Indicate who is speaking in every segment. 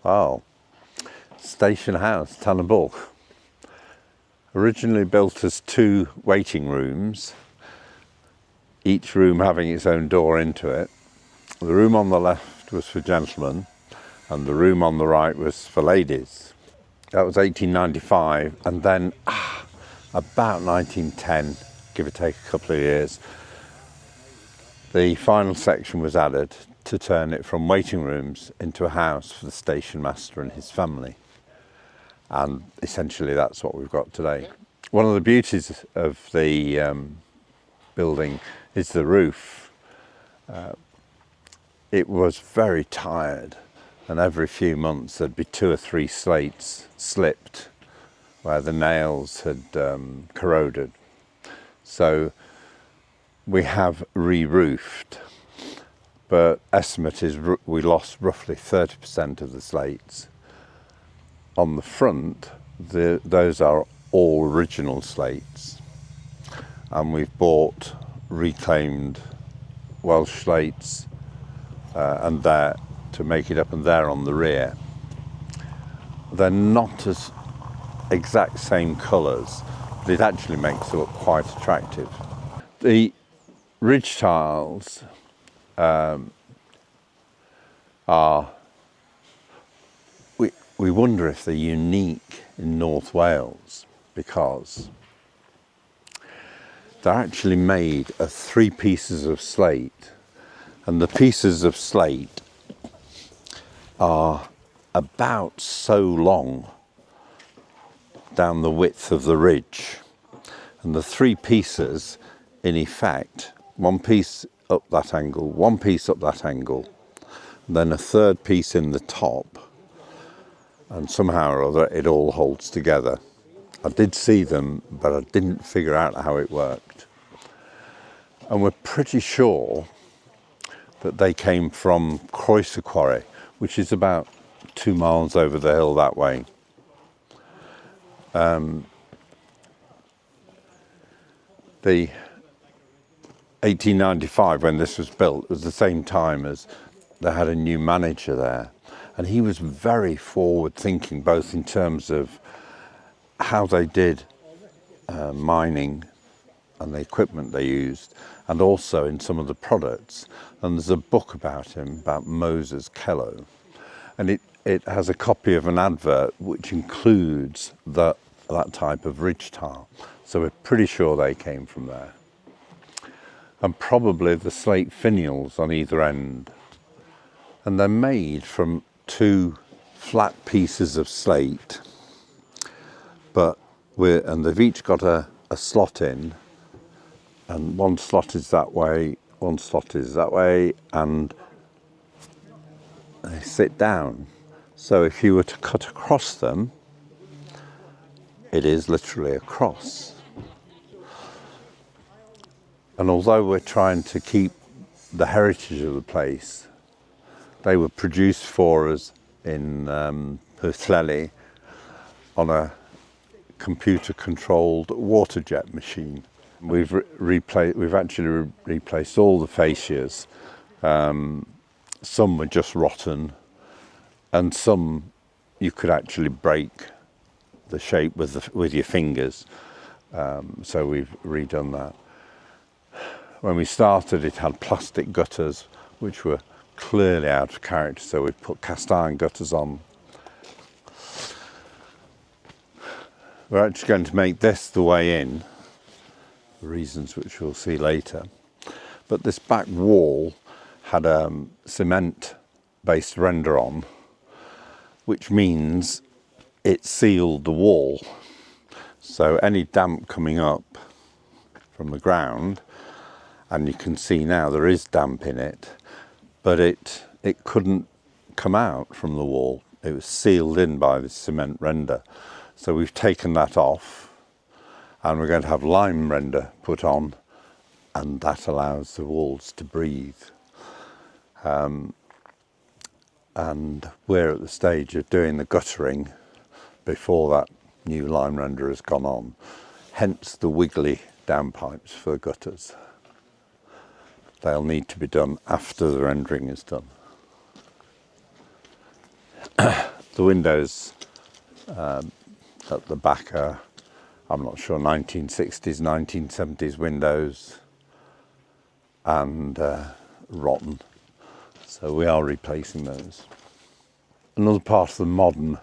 Speaker 1: Oh, Station House, Bwlch. Originally built as 2 waiting rooms, each room having its own door into it. The room on the left was for gentlemen and the room on the right was for ladies. That was 1895, and then about 1910, give or take a couple of years, the final section was added to turn it from waiting rooms into a house for the station master and his family. And essentially that's what we've got today. One of the beauties of the building is the roof. It was very tired, and every few months there'd be 2 or 3 slates slipped where the nails had corroded. So we have re-roofed, but estimate is we lost roughly 30% of the slates. On the front, those are all original slates, and we've bought reclaimed Welsh slates and there to make it up, and there on the rear. They're not as exact same colours, but it actually makes it look quite attractive. The ridge tiles are, we wonder if they're unique in North Wales, because they're actually made of 3 pieces of slate, and the pieces of slate are about so long down the width of the ridge, and the 3 pieces, in effect, 1 piece up that angle, 1 piece up that angle, then a 3rd piece in the top, and somehow or other it all holds together. I did see them, but I didn't figure out how it worked. And we're pretty sure that they came from Codi To Siop, which is about 2 miles over the hill that way. The 1895, when this was built, was the same time as they had a new manager there, and he was very forward thinking, both in terms of how they did mining and the equipment they used, and also in some of the products. And there's a book about him, about Moses Kello, and it has a copy of an advert which includes that type of ridge tile. So we're pretty sure they came from there. And probably the slate finials on either end. And they're made from 2 flat pieces of slate, and they've each got a slot in, and 1 slot is that way, 1 slot is that way, and they sit down. So if you were to cut across them, it is literally a cross. And although we're trying to keep the heritage of the place, they were produced for us in Talyllyn on a computer-controlled water jet machine. We've actually replaced all the fascias. Some were just rotten, and some you could actually break the shape with your fingers. So we've redone that. When we started, it had plastic gutters, which were clearly out of character, so we put cast iron gutters on. We're actually going to make this the way in, for reasons which we'll see later. But this back wall had a cement-based render on, which means it sealed the wall. So any damp coming up from the ground, and you can see now there is damp in it, but it couldn't come out from the wall. It was sealed in by the cement render. So we've taken that off, and we're going to have lime render put on, and that allows the walls to breathe. And we're at the stage of doing the guttering before that new lime render has gone on, hence the wiggly downpipes for the gutters. They'll need to be done after the rendering is done. The windows at the back are, I'm not sure, 1960s, 1970s windows, and rotten. So we are replacing those. Another part of the modern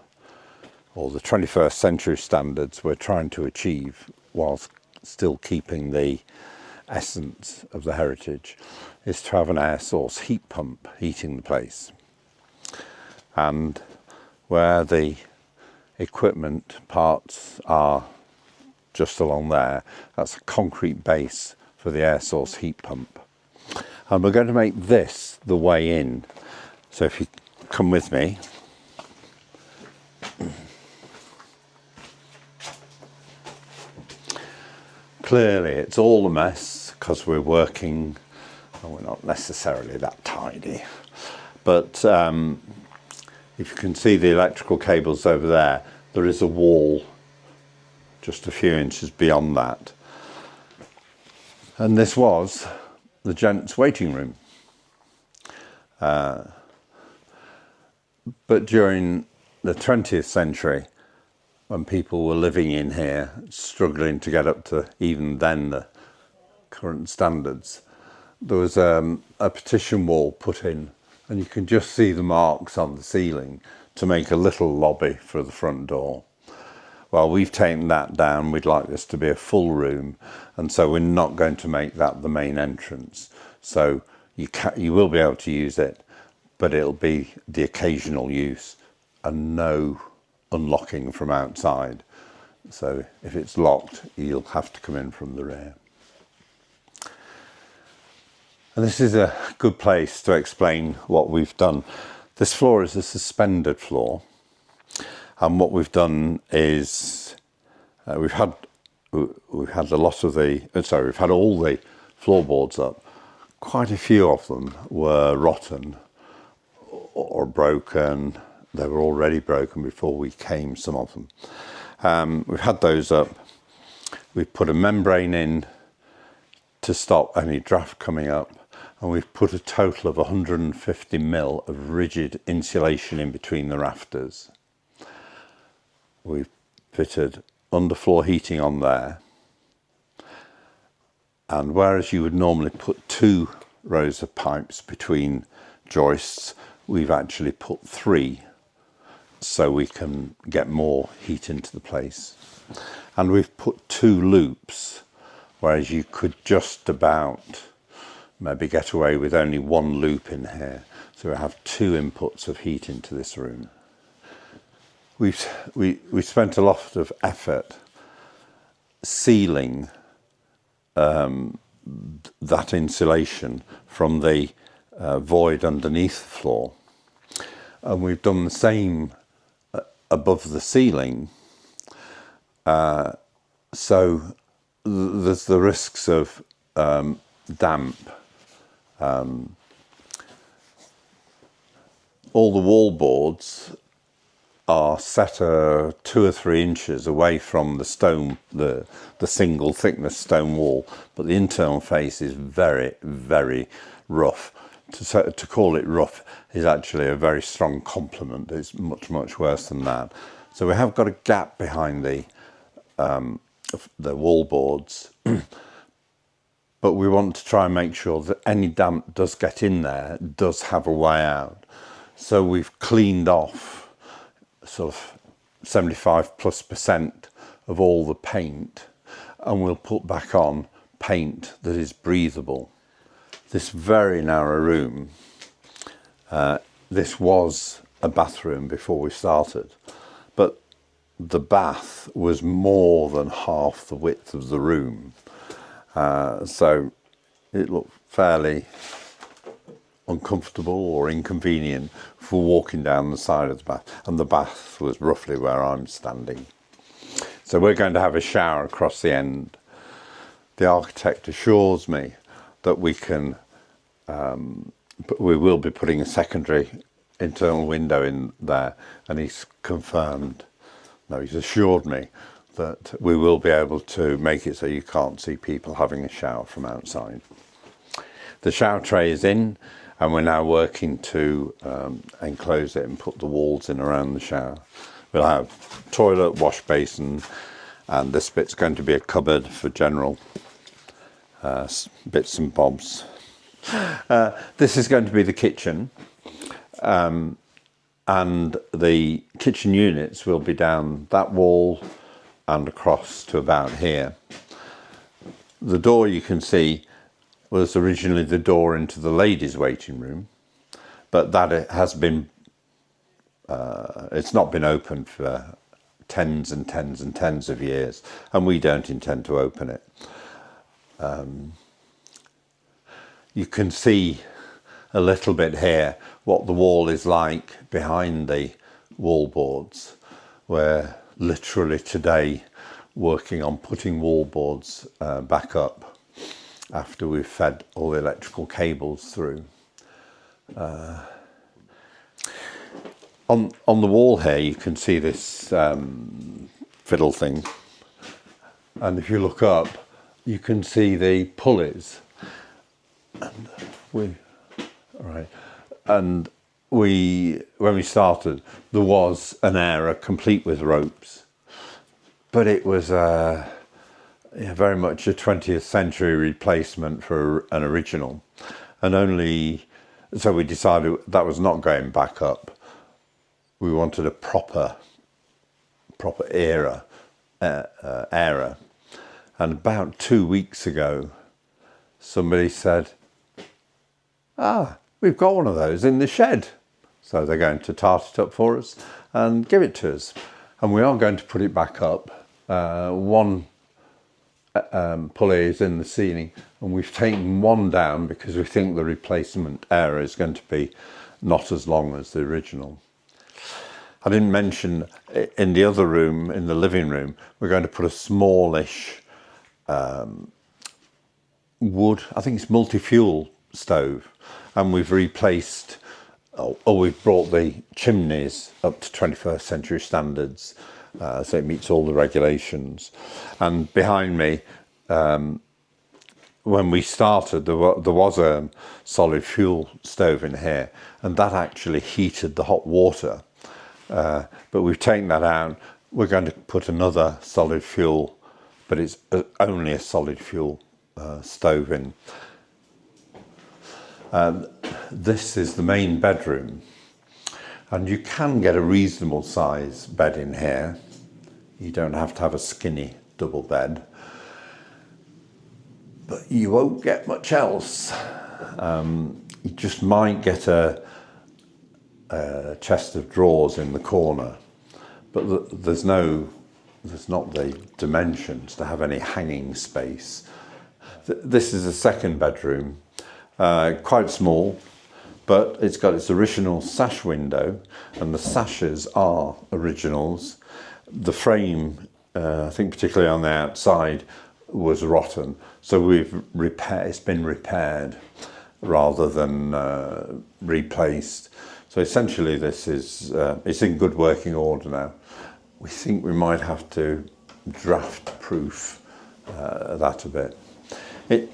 Speaker 1: or the 21st century standards we're trying to achieve whilst still keeping the essence of the heritage is to have an air source heat pump heating the place. And where the equipment parts are just along there, that's a concrete base for the air source heat pump. And we're going to make this the way in. So if you come with me. Clearly it's all a mess because we're working, and we're not necessarily that tidy. But if you can see the electrical cables over there, there is a wall just a few inches beyond that. And this was the gents' waiting room. But during the 20th century, when people were living in here, struggling to get up to even then the current standards, there was a partition wall put in, and you can just see the marks on the ceiling to make a little lobby for the front door. Well, we've taken that down. We'd like this to be a full room, and so we're not going to make that the main entrance. So you will be able to use it, but it'll be the occasional use and no unlocking from outside. So if it's locked, you'll have to come in from the rear. And this is a good place to explain what we've done. This floor is a suspended floor, and what we've done is we've had a lot of the we've had all the floorboards up. Quite a few of them were rotten or broken. They were already broken before we came, some of them. We've had those up. We've put a membrane in to stop any draft coming up, and we've put a total of 150 mil of rigid insulation in between the rafters. We've fitted underfloor heating on there, and whereas you would normally put 2 rows of pipes between joists, we've actually put 3, so we can get more heat into the place. And we've put 2 loops, whereas you could just about maybe get away with only 1 loop in here. So we have 2 inputs of heat into this room. We spent a lot of effort sealing that insulation from the void underneath the floor. And we've done the same above the ceiling. So there's the risks of damp. All the wall boards are set 2 or 3 inches away from the stone, the single thickness stone wall, but the internal face is very, very rough. To call it rough is actually a very strong compliment. It's much, much worse than that. So we have got a gap behind the wall boards, but we want to try and make sure that any damp does get in there, does have a way out. So we've cleaned off sort of 75+% of all the paint, and we'll put back on paint that is breathable. This very narrow room, this was a bathroom before we started, but the bath was more than half the width of the room. So it looked fairly uncomfortable or inconvenient for walking down the side of the bath, and the bath was roughly where I'm standing. So we're going to have a shower across the end. The architect assures me that we can, we will be putting a secondary internal window in there, and he's assured me that we will be able to make it so you can't see people having a shower from outside. The shower tray is in, and we're now working to enclose it and put the walls in around the shower. We'll have toilet, wash basin, and this bit's going to be a cupboard for general bits and bobs. This is going to be the kitchen, and the kitchen units will be down that wall and across to about here. The door you can see was originally the door into the ladies' waiting room, but that it has been, it's not been opened for tens and tens and tens of years, and we don't intend to open it. You can see a little bit here what the wall is like behind the wall boards. We're literally today working on putting wall boards back up after we've fed all the electrical cables through. On the wall here you can see this fiddle thing, and if you look up you can see the pulleys, and when we started there was an area complete with ropes, but it was very much a 20th century replacement for an original, and so we decided that was not going back up. We wanted a proper era, and about 2 weeks ago somebody said, we've got one of those in the shed. So they're going to tart it up for us and give it to us. And we are going to put it back up. One pulley is in the ceiling, and we've taken one down because we think the replacement area is going to be not as long as the original. I didn't mention in the other room, in the living room, we're going to put a smallish wood, I think it's multi-fuel stove, and we've replaced, we've brought the chimneys up to 21st century standards, so it meets all the regulations. And behind me, when we started, there was a solid fuel stove in here, and that actually heated the hot water. But we've taken that out. We're going to put another solid fuel, but it's only a solid fuel stove in. This is the main bedroom, and you can get a reasonable size bed in here. You don't have to have a skinny double bed, but you won't get much else. You just might get a chest of drawers in the corner, but there's not the dimensions to have any hanging space. This is a second bedroom, quite small, but it's got its original sash window, and the sashes are originals. The frame, I think particularly on the outside, was rotten, so it's been repaired rather than replaced. So essentially this is, it's in good working order now. We think we might have to draft proof that a bit.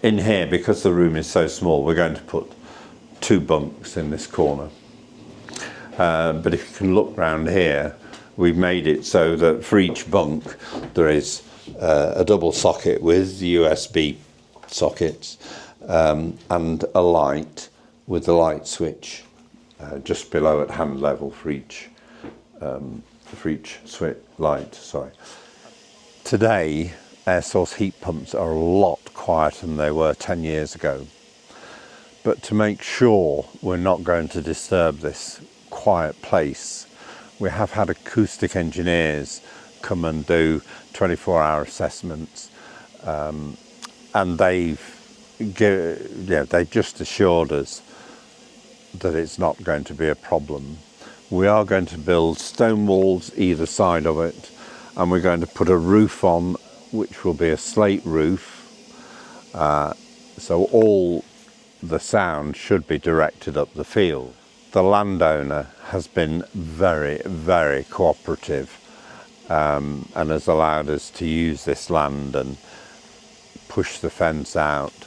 Speaker 1: In here, because the room is so small, we're going to put 2 bunks in this corner. But if you can look round here, we've made it so that for each bunk there is a double socket with USB sockets, and a light with the light switch just below at hand level for each switch light. Sorry. Today, air source heat pumps are a lot quieter than they were 10 years ago. But to make sure we're not going to disturb this quiet place, we have had acoustic engineers come and do 24-hour assessments, and they just assured us that it's not going to be a problem. We are going to build stone walls either side of it, and we're going to put a roof on, which will be a slate roof, so all the sound should be directed up the field. The landowner has been very, very cooperative, and has allowed us to use this land and push the fence out.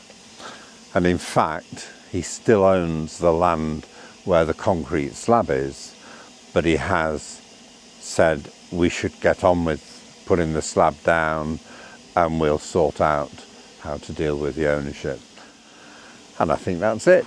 Speaker 1: And in fact, he still owns the land where the concrete slab is, but he has said we should get on with putting the slab down and we'll sort out how to deal with the ownership. And I think that's it.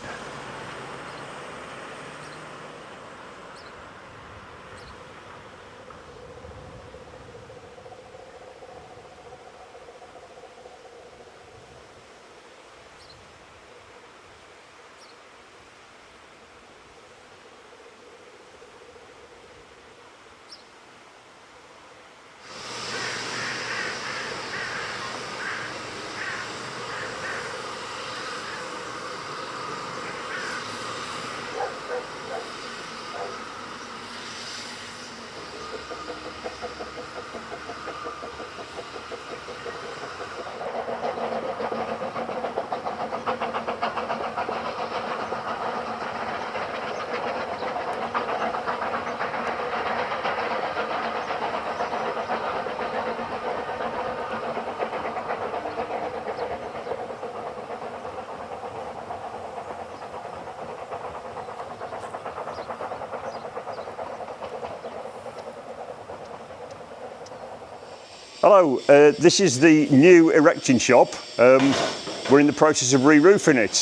Speaker 2: Hello, this is the new erecting shop. We're in the process of re-roofing it.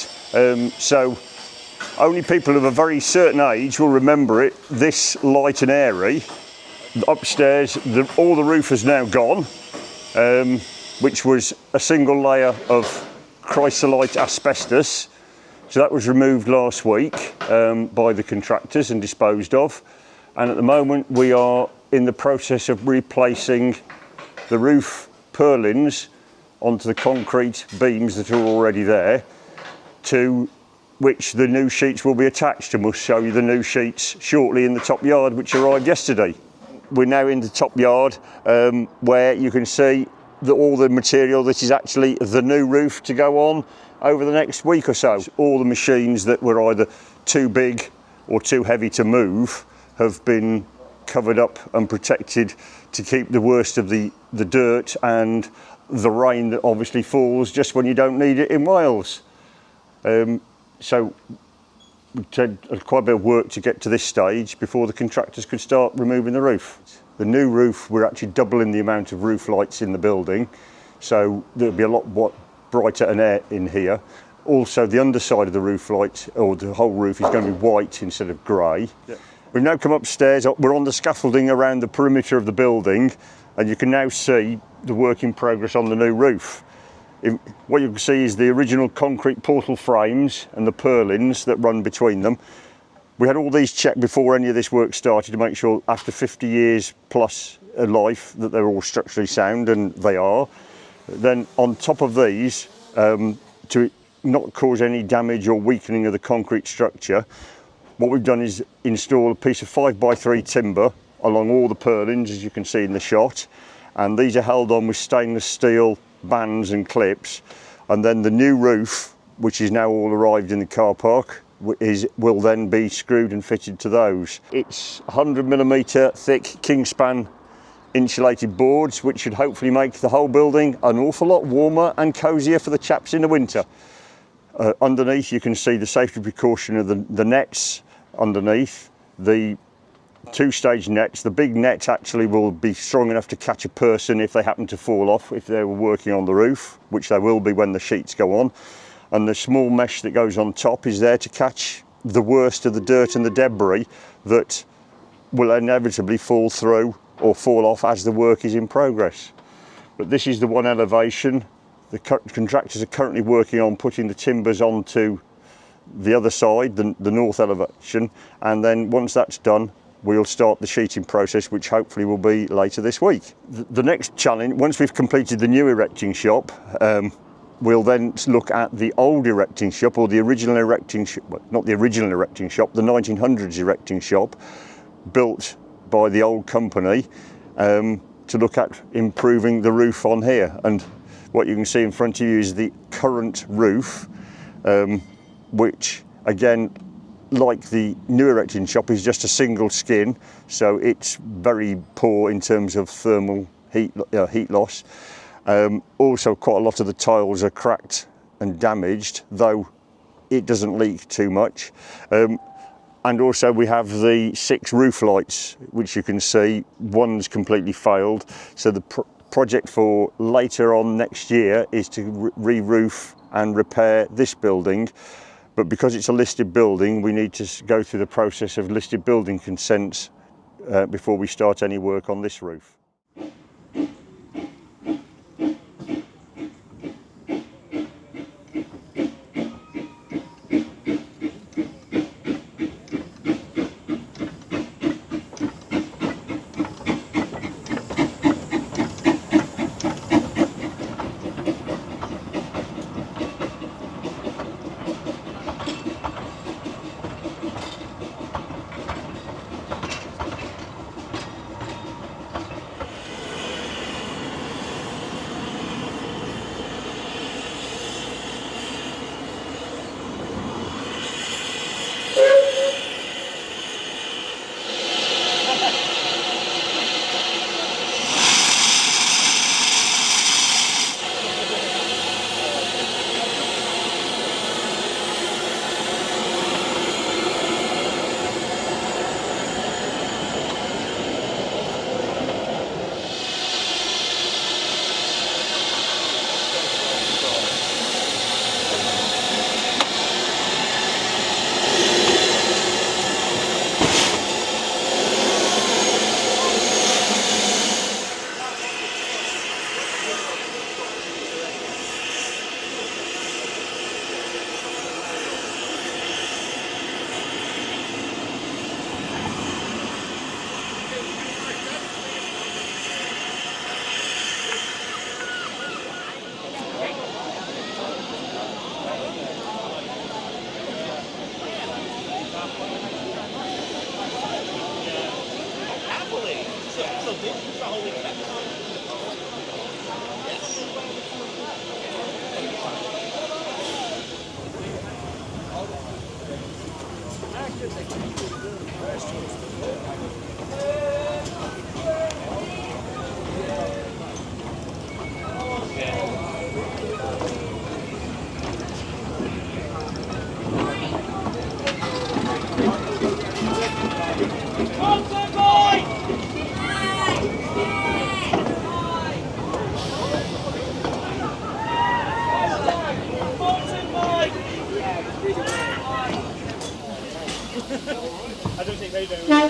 Speaker 2: So only people of a very certain age will remember it, this light and airy. Upstairs, all the roof is now gone, which was a single layer of chrysolite asbestos. So that was removed last week by the contractors and disposed of. And at the moment we are in the process of replacing the roof purlins onto the concrete beams that are already there, to which the new sheets will be attached, and we'll show you the new sheets shortly in the top yard, which arrived yesterday. We're now in the top yard where you can see that all the material that is actually the new roof to go on over the next week or so. All the machines that were either too big or too heavy to move have been covered up and protected to keep the worst of the dirt and the rain that obviously falls just when you don't need it in Wales. So we had quite a bit of work to get to this stage before the contractors could start removing the roof. The new roof, we're actually doubling the amount of roof lights in the building, so there'll be a lot brighter and air in here. Also, the underside of the roof light, or the whole roof, is going to be white instead of grey. Yeah. We've now come upstairs. We're on the scaffolding around the perimeter of the building, and you can now see the work in progress on the new roof. What you can see is the original concrete portal frames and the purlins that run between them. We had all these checked before any of this work started to make sure after 50 years plus a life that they're all structurally sound, and they are. Then on top of these, to not cause any damage or weakening of the concrete structure, what we've done is install a piece of 5x3 timber along all the purlins, as you can see in the shot, and these are held on with stainless steel bands and clips. And then the new roof, which is now all arrived in the car park, will then be screwed and fitted to those. It's 100mm thick Kingspan insulated boards, which should hopefully make the whole building an awful lot warmer and cosier for the chaps in the winter. Underneath you can see the safety precaution of the nets underneath, the two-stage nets. The big net actually will be strong enough to catch a person if they happen to fall off, if they were working on the roof, which they will be when the sheets go on. And the small mesh that goes on top is there to catch the worst of the dirt and the debris that will inevitably fall through or fall off as the work is in progress. But this is the one elevation. The contractors are currently working on putting the timbers onto the other side, the north elevation, and then once that's done, we'll start the sheeting process, which hopefully will be later this week. The next challenge, once we've completed the new erecting shop, we'll then look at the old erecting shop, or the original erecting shop, well, not the original erecting shop, the 1900s erecting shop, built by the old company, to look at improving the roof on here. And what you can see in front of you is the current roof, which again, like the new erecting shop, is just a single skin, so it's very poor in terms of thermal heat loss. Also, quite a lot of the tiles are cracked and damaged, though it doesn't leak too much. And also we have the 6 roof lights, which you can see, one's completely failed. So the project for later on next year is to re-roof and repair this building. But because it's a listed building, we need to go through the process of listed building consents before we start any work on this roof.
Speaker 3: I don't think they do. Dad!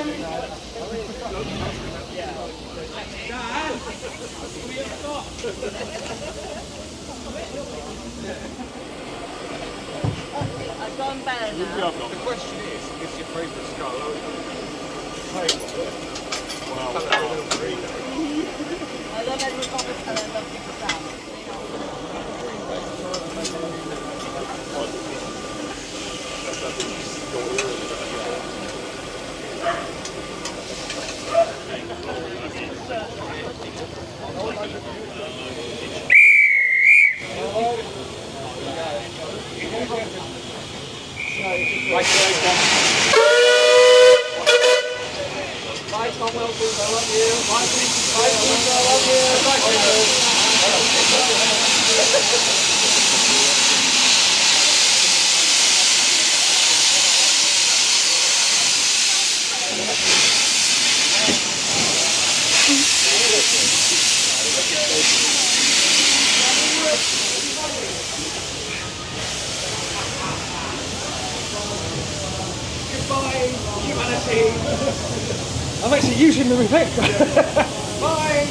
Speaker 4: I've gone better now.
Speaker 3: The question is your favourite skull? Well,
Speaker 4: I love Edward Roberts and I love Peter Sam.
Speaker 3: I'm actually using the reflector. Bye!